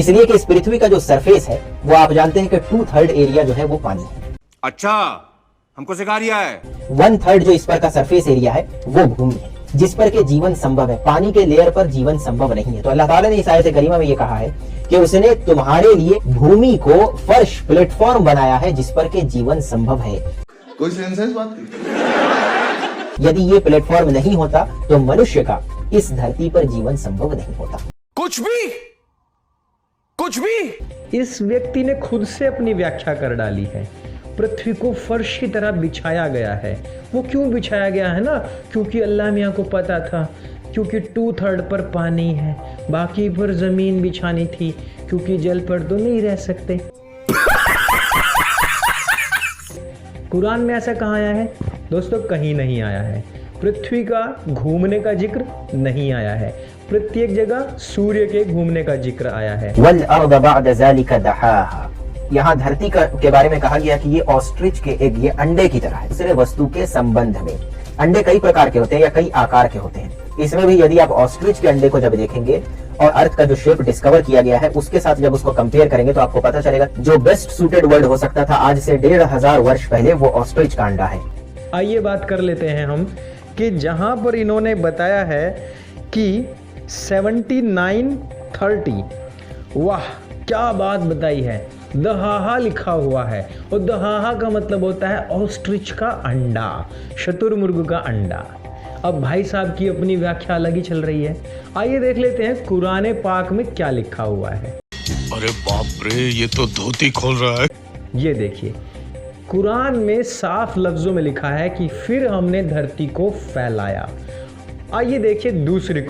इसलिए कि इस पृथ्वी का जो सरफेस है वो आप जानते हैं कि 2/3 एरिया जो है वो पानी है। अच्छा, हमको सिखा रिया है। 1/3 जो इस पर का सरफेस एरिया है वो भूमि है, जिस पर के जीवन संभव है। पानी के लेयर पर जीवन संभव नहीं है। तो अल्लाह ताला ने इस आयत करीमा में ये कहा है कि उसने तुम्हारे लिए भूमि को फर्श, प्लेटफॉर्म बनाया है जिस पर के जीवन संभव है। कोई सेंस है इस बात की? यदि ये प्लेटफॉर्म नहीं होता तो मनुष्य का इस धरती पर जीवन संभव नहीं होता। कुछ भी इस व्यक्ति ने खुद से अपनी व्याख्या कर डाली है। पृथ्वी को फर्श की तरह बिछाया गया है। वो क्यों बिछाया गया है ना, क्योंकि अल्लाह मियाँ को पता था, क्योंकि 2/3 पर पानी है, बाकी पर जमीन बिछानी थी, क्योंकि जल पर तो नहीं रह सकते। कुरान में ऐसा कहाँ आया है दोस्तों? कहीं नहीं आया है। पृथ्वी का घूमने का जिक्र नहीं आया है। प्रत्येक जगह सूर्य के घूमने का जिक्र आया है। वल अर्द बअद ज़ालिका दहाहा, यहाँ धरती के बारे में कहा गया कि ये ऑस्ट्रिच के एग, ये अंडे की तरह है। दूसरे वस्तु के संबंध में अंडे कई प्रकार के होते हैं या कई आकार के होते हैं। इसमें भी यदि आप ऑस्ट्रिच के अंडे को जब देखेंगे और अर्थ का जो शेप डिस्कवर किया गया है उसके साथ जब उसको कंपेयर करेंगे तो आपको पता चलेगा जो बेस्ट सूटेड वर्ड हो सकता था आज से 1500 वर्ष पहले वो ऑस्ट्रिच का अंडा है। आइए बात कर लेते हैं हम कि जहां पर इन्होंने बताया है कि 7930, वाह क्या बात बताई है। दहाहा लिखा हुआ है और दहाहा का मतलब होता है ऑस्ट्रिच का अंडा, शुतुरमुर्ग का अंडा। अब भाई साहब की अपनी व्याख्या अलग ही चल रही है। आइए देख लेते हैं कुरान पाक में क्या लिखा हुआ है। अरे बाप रे, ये तो धोती खोल रहा है। ये देखिए, कुरान में साफ लफ्जों में लिखा है कि फिर हमने धरती को फैलाया। आइए देखिए दूसरी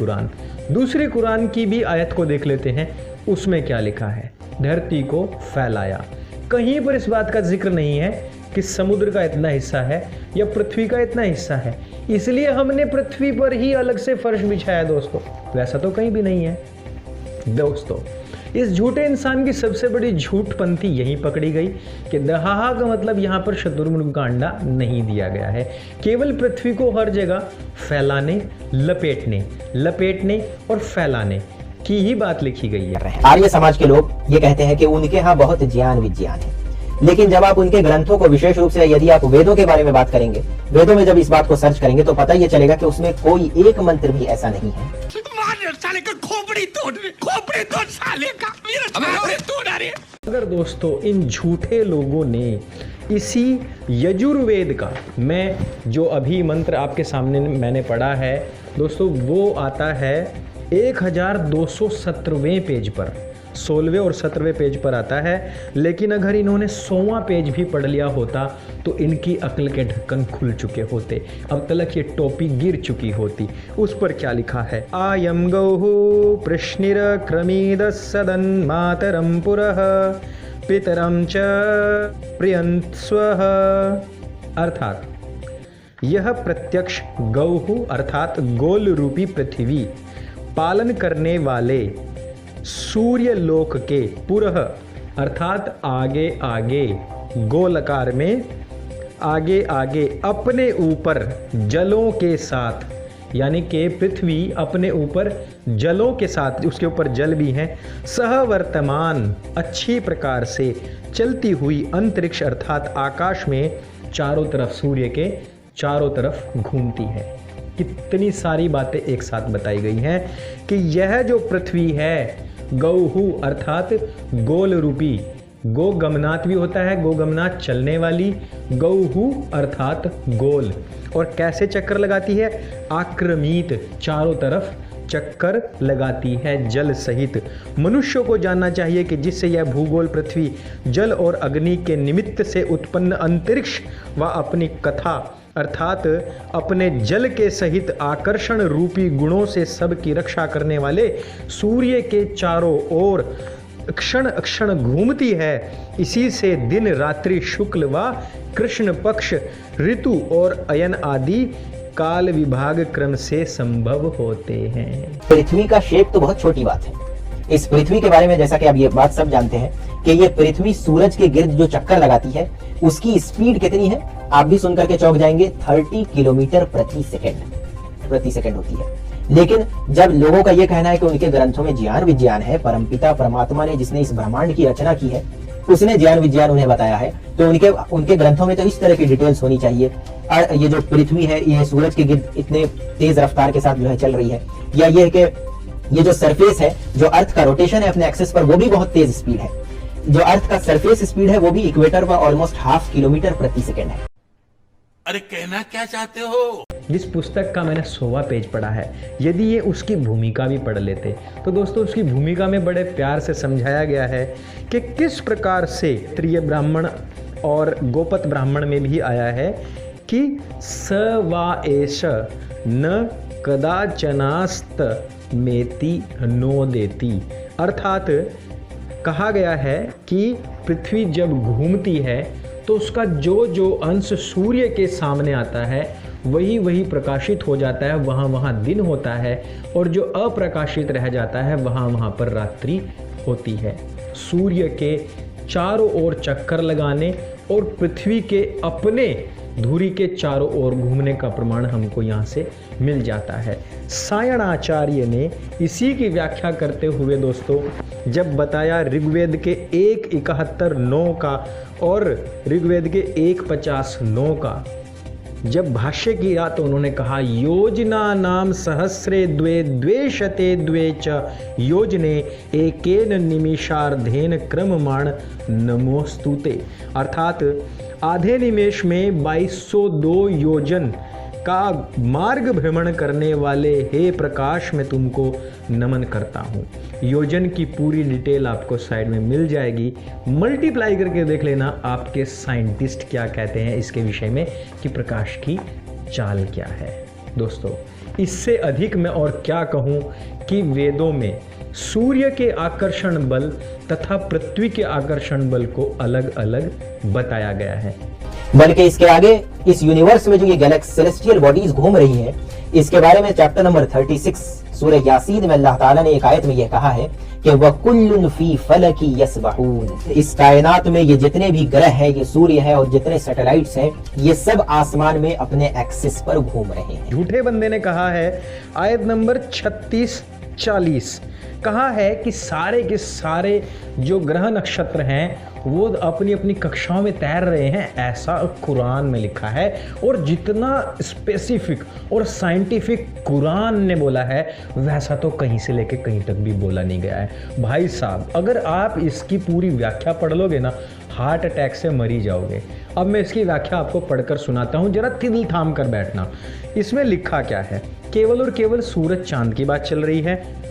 कुरान की भी आयत को देख लेते हैं, उसमें क्या लिखा है। धरती को फैलाया, कहीं पर इस बात का जिक्र नहीं है कि समुद्र का इतना हिस्सा है या पृथ्वी का इतना हिस्सा है, इसलिए हमने पृथ्वी पर ही अलग से फर्श बिछाया। दोस्तों वैसा तो कहीं भी नहीं है। दोस्तों इस झूठे इंसान की सबसे बड़ी झूठपंथी यही पकड़ी गई कि दहाहा का मतलब यहाँ पर शुतुरमुर्ग का अंडा नहीं दिया गया है। केवल पृथ्वी को हर जगह फैलाने, लपेटने और फैलाने की ही बात लिखी गई है। आर्य समाज के लोग ये कहते हैं कि उनके यहाँ बहुत ज्ञान विज्ञान है, लेकिन जब आप उनके ग्रंथों को विशेष रूप से यदि आप वेदों के बारे में बात करेंगे, वेदों में जब इस बात को सर्च करेंगे तो पता ये चलेगा कि उसमें कोई एक मंत्र भी ऐसा नहीं है। अगर दोस्तों इन झूठे लोगों ने इसी यजुर्वेद का, मैं जो अभी मंत्र आपके सामने मैंने पढ़ा है दोस्तों, वो आता है 1217वें पेज पर, 16वें और 17वें पेज पर आता है। लेकिन अगर इन्होंने 100वां पेज भी पढ़ लिया होता तो इनकी अक्ल के ढक्कन खुल चुके होते, अब तक ये टोपी गिर चुकी होती। उस पर क्या लिखा है? आयम गौहु प्रश्निर क्रमीद सदन मातरम पुरः पितरम च प्रियंस्वः। अर्थात यह प्रत्यक्ष गौहु अर्थात गोल रूपी पृथ्वी पालन करने वाले सूर्य लोक के पुरः अर्थात आगे आगे, गोलाकार में आगे आगे अपने ऊपर जलों के साथ, यानी कि पृथ्वी अपने ऊपर जलों के साथ, उसके ऊपर जल भी हैं, सहवर्तमान अच्छी प्रकार से चलती हुई अंतरिक्ष अर्थात आकाश में चारों तरफ, सूर्य के चारों तरफ घूमती है। कितनी सारी बातें एक साथ बताई गई हैं कि यह जो पृथ्वी है गौहु अर्थात गोल रूपी, गो गमनात भी होता है, गो गमनात चलने वाली, गौहु अर्थात गोल। और कैसे चक्कर लगाती है? आक्रमित, चारों तरफ चक्कर लगाती है जल सहित। मनुष्य को जानना चाहिए कि जिससे यह भूगोल पृथ्वी जल और अग्नि के निमित्त से उत्पन्न अंतरिक्ष व अपनी कथा अर्थात अपने जल के सहित आकर्षण रूपी गुणों से सबकी रक्षा करने वाले सूर्य के चारों ओर क्षण क्षण घूमती है। इसी से दिन रात्रि, शुक्ल व कृष्ण पक्ष, ऋतु और अयन आदि काल विभाग क्रम से संभव होते हैं। पृथ्वी का शेप तो बहुत छोटी बात है। इस पृथ्वी के बारे में जैसा कि आप ये बात सब जानते हैं कि ये पृथ्वी सूरज के गिर्द जो चक्कर लगाती है उसकी स्पीड कितनी है, आप भी सुनकर के चौंक जाएंगे। 30 किलोमीटर प्रति सेकंड होती है। लेकिन जब लोगों का ये कहना है कि उनके ग्रंथों में ज्ञान विज्ञान है, परमपिता परमात्मा ने जिसने इस ब्रह्मांड की रचना की है उसने ज्ञान विज्ञान उन्हें बताया है, तो उनके ग्रंथों में तो इस तरह की डिटेल्स होनी चाहिए। ये जो पृथ्वी है ये सूरज के गिर्द इतने तेज रफ्तार के साथ जो है चल रही है, या ये है कि ये जो सरफेस है, जो अर्थ का रोटेशन है अपने एक्सिस पर, वो भी बहुत तेज स्पीड है। जो अर्थ का सरफेस स्पीड है वो भी इक्वेटर पर ऑलमोस्ट 0.5 किलोमीटर प्रति सेकेंड है। अरे कहना क्या चाहते हो? जिस पुस्तक का मैंने 100वां पेज पढ़ा है, यदि ये उसकी भूमिका भी पढ़ लेते तो दोस्तों उसकी भूमिका में बड़े प्यार से समझाया गया है कि किस प्रकार से त्रिय ब्राह्मण और गोपत ब्राह्मण में भी आया है कि स वा एष न कदाचनास्त मेति नो देती, अर्थात कहा गया है कि पृथ्वी जब घूमती है तो उसका जो जो अंश सूर्य के सामने आता है वही वही प्रकाशित हो जाता है, वहाँ वहाँ दिन होता है, और जो अप्रकाशित रह जाता है वहाँ वहाँ पर रात्रि होती है। सूर्य के चारों ओर चक्कर लगाने और पृथ्वी के अपने धुरी के चारों ओर घूमने का प्रमाण हमको यहाँ से मिल जाता है। सायणाचार्य ने इसी की व्याख्या करते हुए दोस्तों जब बताया ऋग्वेद के 1:71 का और ऋग्वेद के 1:50 का, जब भाष्य किया तो उन्होंने कहा योजना नाम सहस्रे द्वे द्वेशते द्वे च योजने एकेन निमिषार्धेन क्रममाण नमोस्तुते, अर्थात आधे निमेश में 2202 योजन का मार्ग भ्रमण करने वाले हे प्रकाश मैं तुमको नमन करता हूँ। योजन की पूरी डिटेल आपको साइड में मिल जाएगी, मल्टीप्लाई करके देख लेना आपके साइंटिस्ट क्या कहते हैं इसके विषय में कि प्रकाश की चाल क्या है। दोस्तों इससे अधिक मैं और क्या कहूँ कि वेदों में सूर्य के आकर्षण बल तथा पृथ्वी के आकर्षण बल को अलग अलग बताया गया है। बल्कि इसके आगे इस यूनिवर्स में जो ये गैलेक्सी सेलेस्टियल बॉडीज घूम रही हैं, इसके बारे में चैप्टर नंबर 36 सूरह यासीन में अल्लाह ताला ने एक आयत में यह कहा है कि वकुल्लुन फी फलकी यस्बहून, इस कायनात में ये जितने भी ग्रह हैं, ये सूर्य है और जितने सैटेलाइट्स हैं, ये सब आसमान में अपने एक्सिस पर घूम रहे हैं। झूठे बंदे ने कहा है आयत नंबर 36-40 कहा है कि सारे के सारे जो ग्रह नक्षत्र हैं वो अपनी अपनी कक्षाओं में तैर रहे हैं, ऐसा कुरान में लिखा है। और जितना स्पेसिफिक और साइंटिफिक कुरान ने बोला है वैसा तो कहीं से लेके कहीं तक भी बोला नहीं गया है। भाई साहब अगर आप इसकी पूरी व्याख्या पढ़ लोगे ना हार्ट अटैक से मर ही जाओगे। अब मैं इसकी व्याख्या आपको पढ़कर सुनाता हूँ, जरा दिल थाम कर बैठना। इसमें लिखा क्या है, केवल और केवल सूरज चांद की बात चल रही है।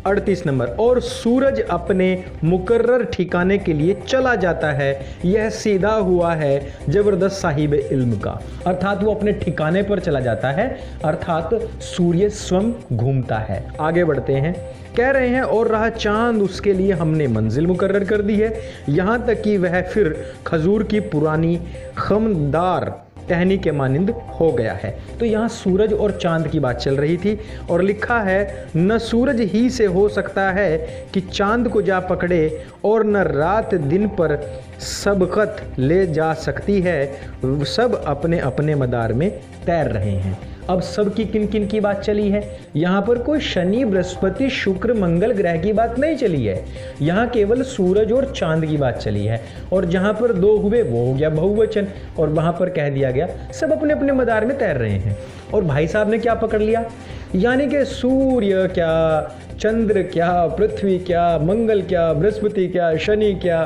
38 नंबर, और सूरज अपने मुकर्रर ठिकाने के लिए चला जाता है, यह सीधा हुआ है जबरदस्त साहिब इल्म का, अर्थात वो अपने ठिकाने पर चला जाता है, अर्थात सूर्य स्वयं घूमता है। आगे बढ़ते हैं, कह रहे हैं और रहा चांद उसके लिए हमने मंजिल मुकर्रर कर दी है, यहाँ तक कि वह फिर खजूर की पुरानी खमदार टहनी के मानिंद हो गया है। तो यहाँ सूरज और चांद की बात चल रही थी और लिखा है न सूरज ही से हो सकता है कि चांद को जा पकड़े और न रात दिन पर सबकत ले जा सकती है, सब अपने अपने मदार में तैर रहे हैं। अब सब की किन किन की बात चली है, यहाँ पर कोई शनि बृहस्पति शुक्र मंगल ग्रह की बात नहीं चली है, यहाँ केवल सूरज और चांद की बात चली है। और जहाँ पर दो हुए वो हो गया बहुवचन, और वहाँ पर कह दिया गया सब अपने अपने मदार में तैर रहे हैं। और भाई साहब ने क्या पकड़ लिया, यानी कि सूर्य क्या, चंद्र क्या, पृथ्वी क्या, मंगल क्या, बृहस्पति क्या, शनि क्या,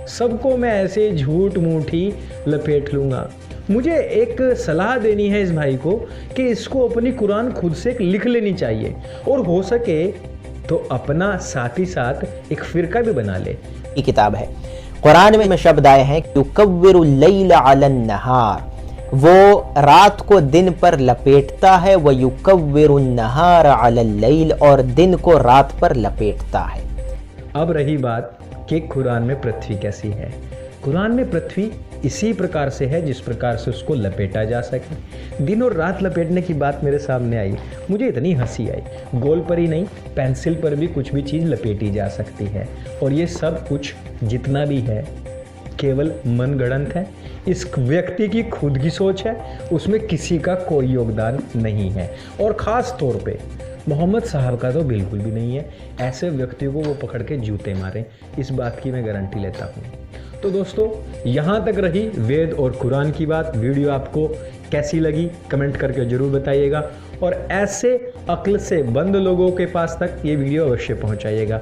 सबको मैं ऐसे झूठ मूठी लपेट लूँगा। मुझे एक सलाह देनी है इस भाई को कि इसको अपनी कुरान खुद से लिख लेनी चाहिए और हो सके तो अपना साथ ही साथ एक फिरका भी बना ले। ये किताब है, कुरान में शब्द आए हैं युकव्विरुल लैल अलन नहार, वो रात को दिन पर लपेटता है, व युकव्विरुन नहार अलल लैल, और दिन को रात पर लपेटता है। अब रही बात कि कुरान में पृथ्वी कैसी है। कुरान में पृथ्वी इसी प्रकार से है जिस प्रकार से उसको लपेटा जा सके। दिन और रात लपेटने की बात मेरे सामने आई, मुझे इतनी हंसी आई। गोल पर ही नहीं, पेंसिल पर भी कुछ भी चीज़ लपेटी जा सकती है। और ये सब कुछ जितना भी है केवल मनगढ़ंत है, इस व्यक्ति की खुद की सोच है, उसमें किसी का कोई योगदान नहीं है। और ख़ास तौर पे मोहम्मद साहब का तो बिल्कुल भी नहीं है। ऐसे व्यक्तियों को वो पकड़ के जूते मारें, इस बात की मैं गारंटी लेता हूँ। तो दोस्तों, यहाँ तक रही वेद और कुरान की बात। वीडियो आपको कैसी लगी कमेंट करके ज़रूर बताइएगा, और ऐसे अक्ल से बंद लोगों के पास तक ये वीडियो अवश्य पहुँचाइएगा।